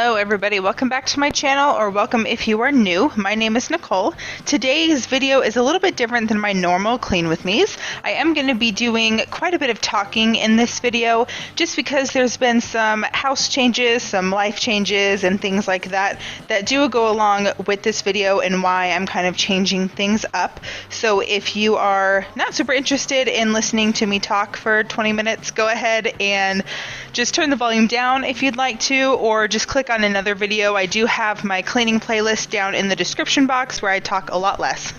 Hello everybody, welcome back to my channel, or welcome if you are new. My name is Nicole. Today's video is a little bit different than my normal Clean With Me's. I am going to be doing quite a bit of talking in this video just because there's been some house changes, some life changes and things like that that do go along with this video and why I'm kind of changing things up. So if you are not super interested in listening to me talk for 20 minutes, go ahead and just turn the volume down if you'd like to, or just click on another video. I do have my cleaning playlist down in the description box where I talk a lot less.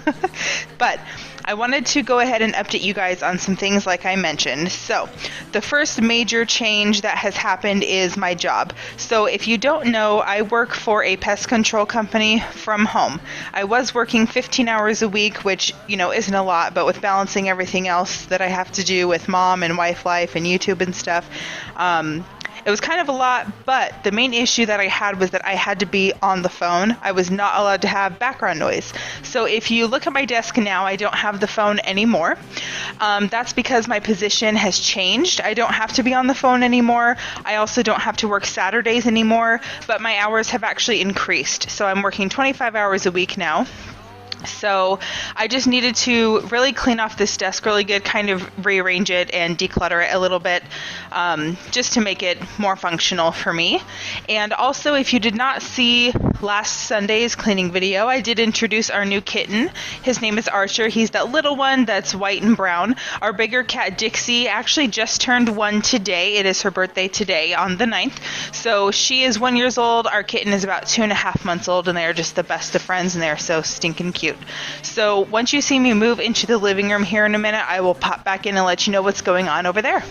But I wanted to go ahead and update you guys on some things like I mentioned. So the first major change that has happened is my job. So if you don't know, I work for a pest control company from home. I was working 15 hours a week, which, you know, isn't a lot, but with balancing everything else that I have to do with mom and wife life and YouTube and stuff, it was kind of a lot, but the main issue that I had was that I had to be on the phone. I was not allowed to have background noise. So if you look at my desk now, I don't have the phone anymore. That's because my position has changed. I don't have to be on the phone anymore. I also don't have to work Saturdays anymore, but my hours have actually increased. So I'm working 25 hours a week now. So I just needed to really clean off this desk really good, kind of rearrange it and declutter it a little bit, just to make it more functional for me. And also, if you did not see last Sunday's cleaning video, I did introduce our new kitten. His name is Archer. He's that little one that's white and brown. Our bigger cat Dixie actually just turned 1 today. It is her birthday today on the 9th. So she is 1 year old. Our kitten is about 2.5 months old, and they are just the best of friends, and they're so stinking cute. So once you see me move into the living room here in a minute, I will pop back in and let you know what's going on over there.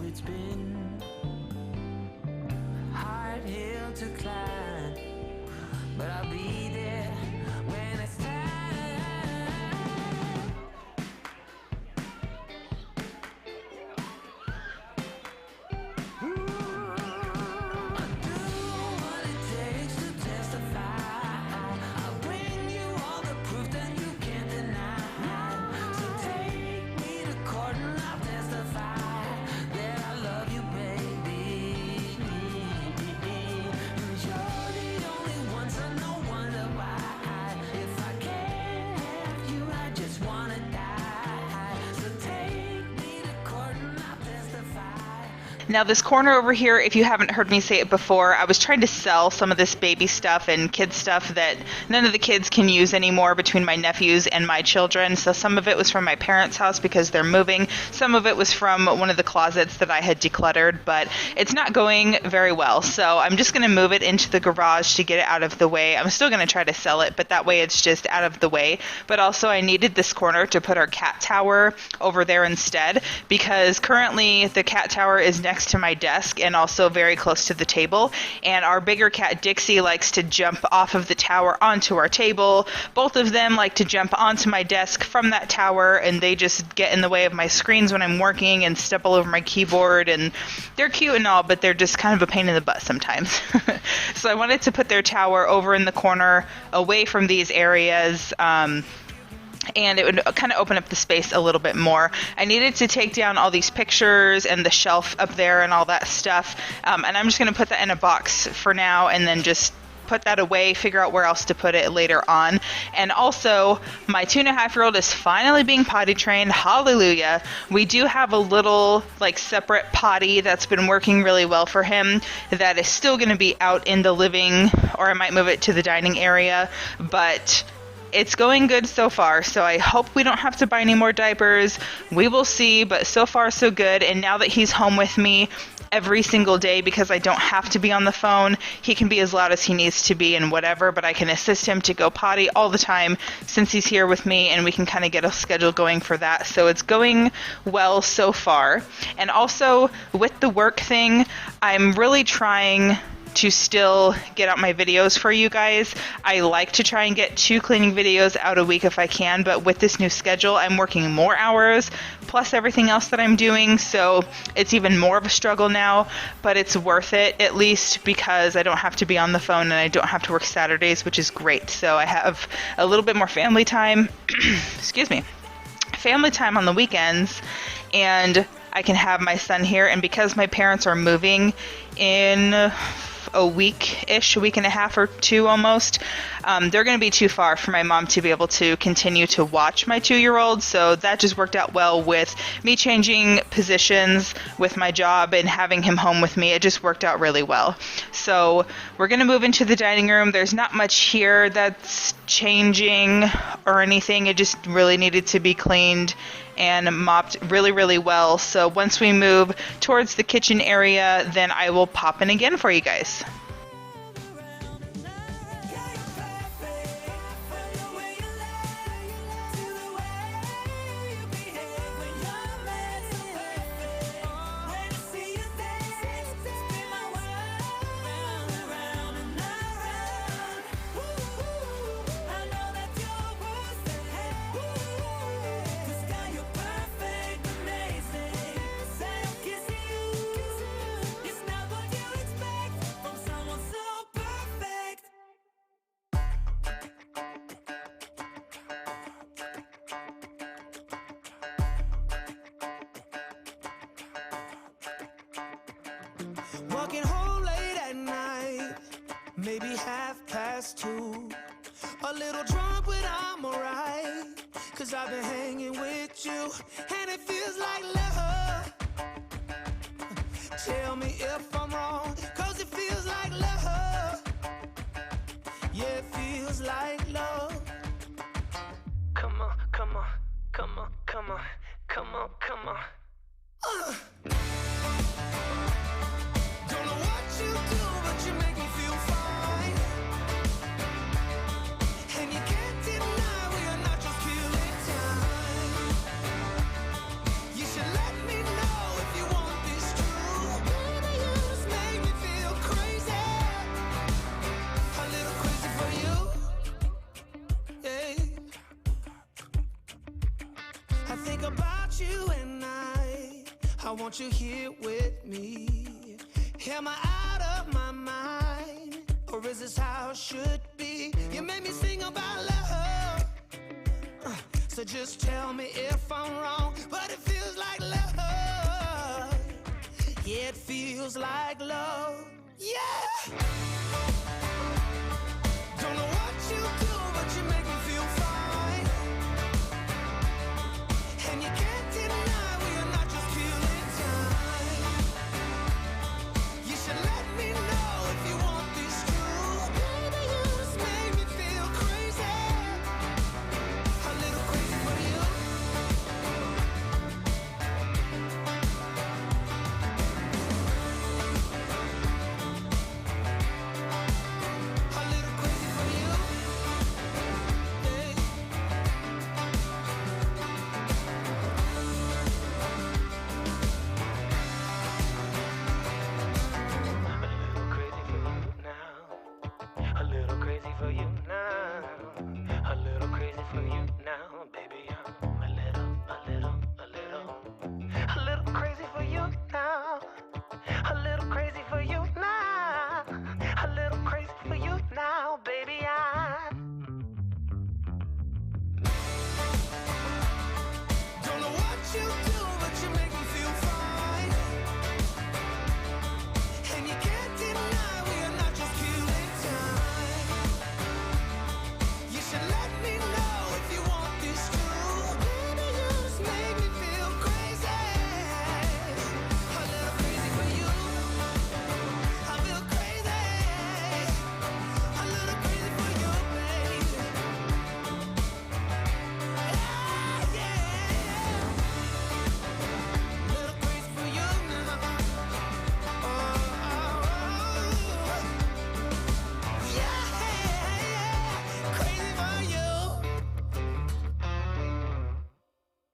It's been hard hill to climb, but I'll be there when it's time. I'll do what it takes to testify. I'll bring you all the proof that you can't deny. So take me to court and I'll testify. Now this corner over here, if you haven't heard me say it before, I was trying to sell some of this baby stuff and kid stuff that none of the kids can use anymore between my nephews and my children. So some of it was from my parents' house because they're moving. Some of it was from one of the closets that I had decluttered, but it's not going very well. So I'm just going to move it into the garage to get it out of the way. I'm still going to try to sell it, but that way it's just out of the way. But also I needed this corner to put our cat tower over there instead, because currently the cat tower is next to my desk and also very close to the table, and our bigger cat Dixie likes to jump off of the tower onto our table. Both of them like to jump onto my desk from that tower, and they just get in the way of my screens when I'm working and step all over my keyboard, and they're cute and all, but they're just kind of a pain in the butt sometimes. So I wanted to put their tower over in the corner away from these areas, and it would kind of open up the space a little bit more. I needed to take down all these pictures and the shelf up there and all that stuff, and I'm just going to put that in a box for now and then just put that away, figure out where else to put it later on. And also, my 2.5-year-old is finally being potty trained. Hallelujah. We do have a little separate potty that's been working really well for him that is still going to be out in the living, or I might move it to the dining area, but It's going good so far, so I hope we don't have to buy any more diapers. We will see, but so far so good. And now that he's home with me every single day because I don't have to be on the phone, he can be as loud as he needs to be and whatever, but I can assist him to go potty all the time since he's here with me, and we can kind of get a schedule going for that. So it's going well so far. And also with the work thing, I'm really trying to still get out my videos for you guys. I like to try and get 2 cleaning videos out a week if I can, but with this new schedule, I'm working more hours plus everything else that I'm doing, so it's even more of a struggle now, but it's worth it, at least because I don't have to be on the phone and I don't have to work Saturdays, which is great. So I have a little bit more family time, excuse me, family time on the weekends, and I can have my son here. And because my parents are moving in a week-ish, a week and a half or 2 almost, they're going to be too far for my mom to be able to continue to watch my 2-year-old, so that just worked out well with me changing positions with my job and having him home with me. It just worked out really well. So we're going to move into the dining room. There's not much here that's changing or anything. It just really needed to be cleaned and mopped really, really well. So once we move towards the kitchen area, then I will pop in again for you guys. Walking home late at night, maybe 2:30. A little drunk, but I'm alright, 'cause I've been hanging with you, and it feels like love. Tell me if I'm wrong, 'cause it feels like love. Yeah, it feels like love. Come on, come on, come on, come on, come on, come on. Don't know what you do, but you make me feel fine. And you can't deny we are not just killing time. You should let me know if you want this true. Baby, you just make me feel crazy. A little crazy for you. Yeah. I think about you and I want you here with me. Am I out of my mind, or is this how it should be? You made me sing about love, so just tell me if I'm wrong, but it feels like love. Yeah, it feels like love. Yeah. Don't know what you do, but you make me feel fine. And you can't deny we are not just killing time. You should let me know if you want this true. Baby, you just make me feel crazy. A little crazy for you. A little crazy for you.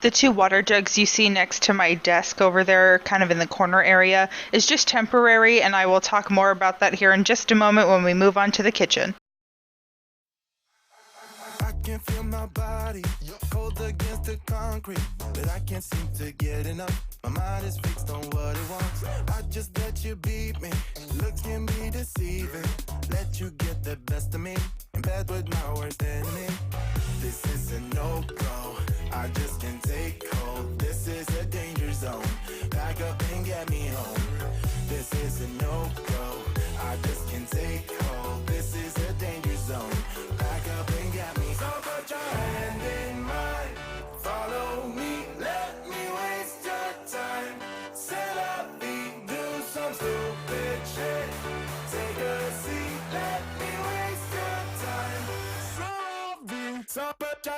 The two water jugs you see next to my desk over there, kind of in the corner area, is just temporary, and I will talk more about that here in just a moment when we move on to the kitchen. I can feel my body cold against the concrete, but I can't seem to get enough. My mind is fixed on what it wants. I just let you beat me. Looks can be deceiving. Let you get the best of me. In bed with my worst enemy. This is a no-go. I just can't take hold. This is a danger zone. Back up and get me home. This is a no-go. I just can't take hold. This is a danger zone. Back up and get me. So put your hand in mine. Follow me. Let me waste your time. Set up feet. Do some stupid shit. Take a seat. Let me waste your time. So put your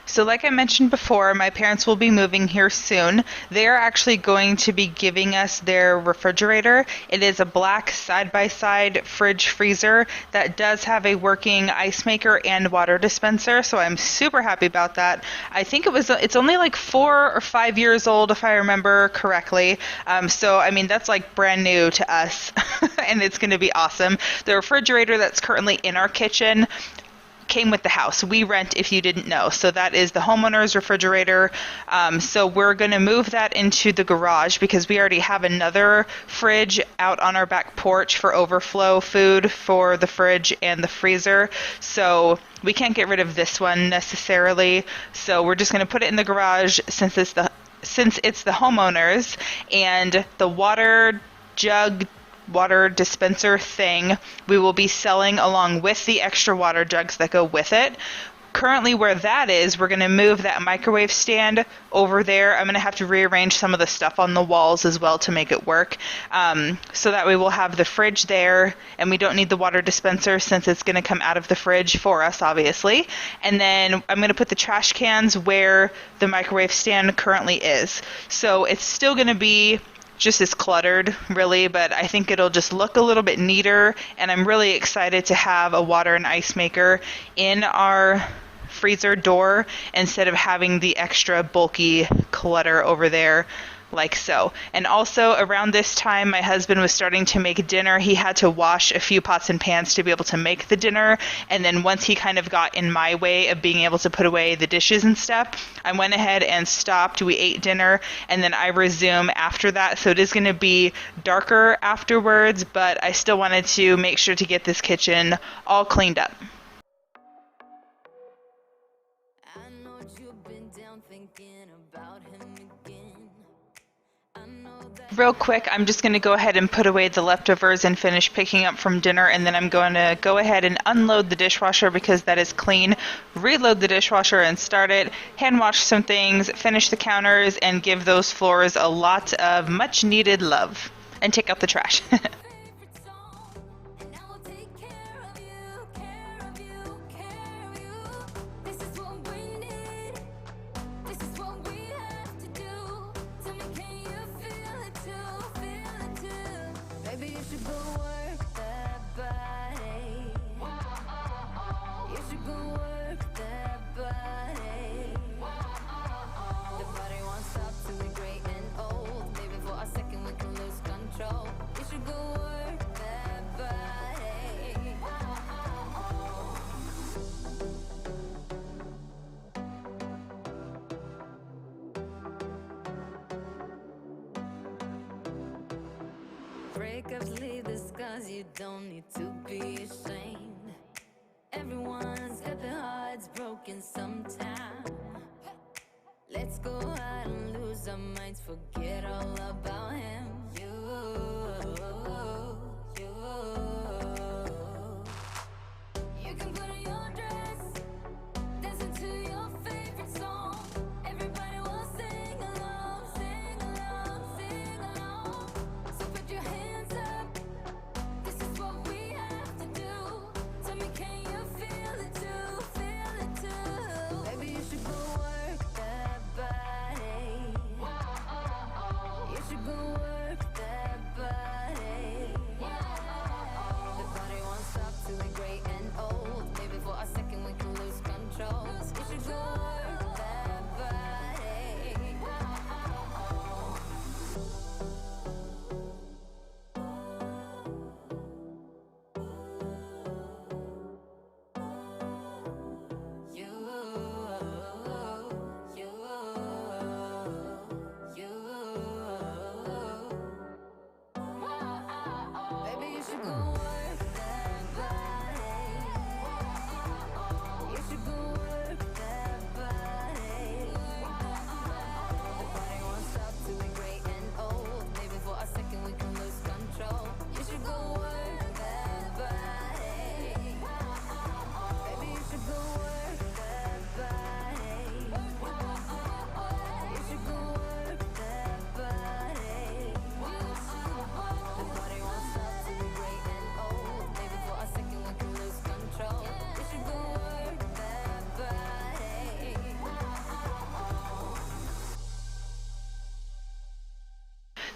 So like I mentioned before, my parents will be moving here soon. They are actually going to be giving us their refrigerator. It is a black side-by-side fridge freezer that does have a working ice maker and water dispenser, so I'm super happy about that. I think it's only like 4 or 5 years old if I remember correctly. So I mean that's like brand new to us and it's going to be awesome. The refrigerator that's currently in our kitchen came with the house. We rent, if you didn't know. So that is the homeowner's refrigerator. So we're going to move that into the garage because we already have another fridge out on our back porch for overflow food for the fridge and the freezer. So we can't get rid of this one necessarily. So we're just going to put it in the garage since it's the homeowner's, and the water dispenser thing we will be selling along with the extra water jugs that go with it. Currently where that is, we're going to move that microwave stand over there. I'm going to have to rearrange some of the stuff on the walls as well to make it work. So that way we'll have the fridge there, and we don't need the water dispenser since it's going to come out of the fridge for us, obviously. And then I'm going to put the trash cans where the microwave stand currently is. So it's still going to be just as cluttered, really, but I think it'll just look a little bit neater, and I'm really excited to have a water and ice maker in our freezer door instead of having the extra bulky clutter over there like so. And also around this time my husband was starting to make dinner. He had to wash a few pots and pans to be able to make the dinner, and then once he kind of got in my way of being able to put away the dishes and stuff, I went ahead and stopped. We ate dinner and then I resume after that. So it is going to be darker afterwards, but I still wanted to make sure to get this kitchen all cleaned up. I know you've been down thinking about him again. I know that Real quick, I'm just going to go ahead and put away the leftovers and finish picking up from dinner, and then I'm going to go ahead and unload the dishwasher because that is clean, reload the dishwasher and start it, hand wash some things, finish the counters, and give those floors a lot of much needed love, and take out the trash. favorite song, and I will take care of you, care of you, care of you. This is what we need. This is what we have to do. Tell me, can you feel it too? Feel it too? Maybe you should go work that body. You should go work that body. The body won't stop till we're great and old. Maybe for a second we can lose control. You should go work that body. Breakups leave the scars, you don't need to be ashamed. Everyone's got their hearts broken sometime. Let's go out and lose our minds, forget all about him. You can put on your dress, dancing to your favorite song. Everybody will sing along, sing along, sing along. So put your hands up, this is what we have to do. Tell me, can you feel it too, feel it too? Maybe you should go work that body. You should go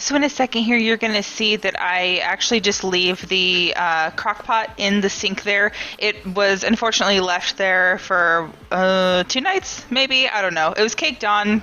So in a second here, you're going to see that I actually just leave the crock pot in the sink there. It was unfortunately left there for 2 nights, maybe. I don't know. It was caked on,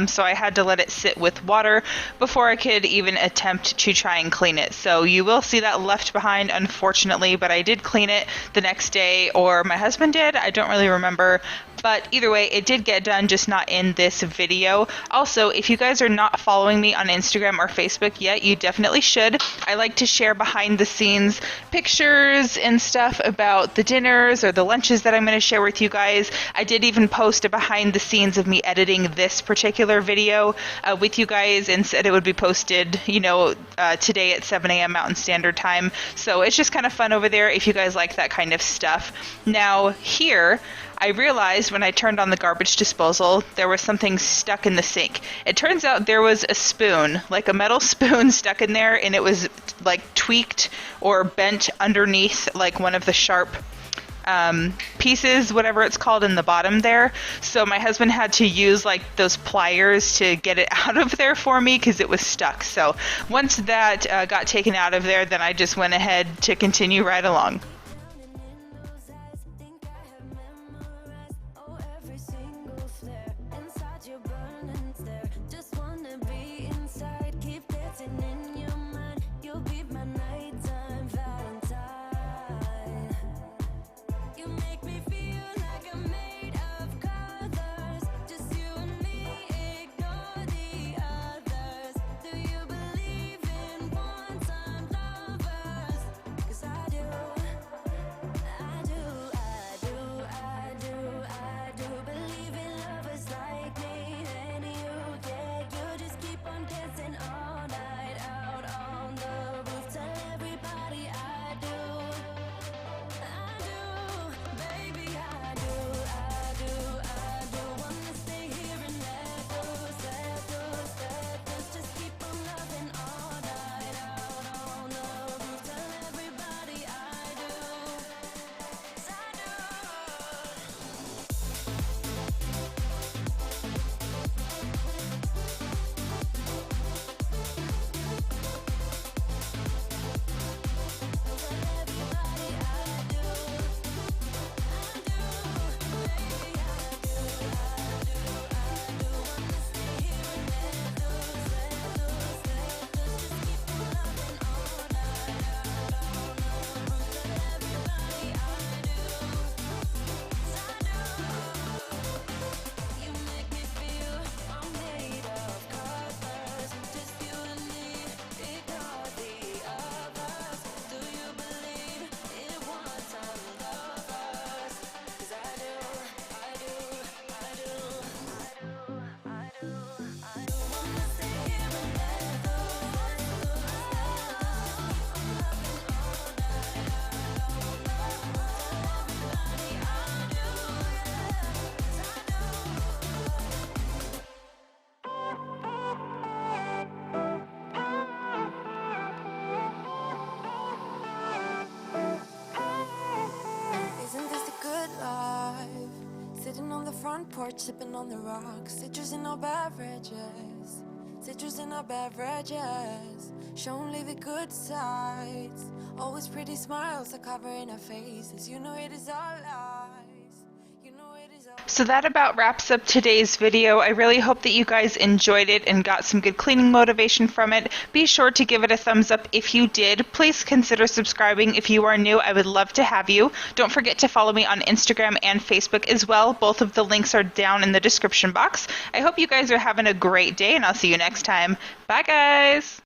so I had to let it sit with water before I could even attempt to try and clean it. So you will see that left behind, unfortunately, but I did clean it the next day, or my husband did. I don't really remember. But either way, it did get done, just not in this video. Also, if you guys are not following me on Instagram or Facebook yet, you definitely should. I like to share behind the scenes pictures and stuff about the dinners or the lunches that I'm going to share with you guys. I did even post a behind the scenes of me editing this particular video with you guys, and said it would be posted, today at 7 a.m. Mountain Standard Time. So it's just kind of fun over there if you guys like that kind of stuff. Now here, I realized when I turned on the garbage disposal, there was something stuck in the sink. It turns out there was a spoon, like a metal spoon stuck in there, and it was like tweaked or bent underneath like one of the sharp pieces, whatever it's called, in the bottom there. So my husband had to use like those pliers to get it out of there for me because it was stuck. So once that got taken out of there, then I just went ahead to continue right along. Front porch sipping on the rocks, citrus in our beverages, citrus in our beverages. Show only the good sides, always pretty smiles are covering our faces. You know it is all lies, you know it is all. So that about wraps up today's video. I really hope that you guys enjoyed it and got some good cleaning motivation from it. Be sure to give it a thumbs up if you did. Please consider subscribing if you are new. I would love to have you. Don't forget to follow me on Instagram and Facebook as well. Both of the links are down in the description box. I hope you guys are having a great day, and I'll see you next time. Bye, guys!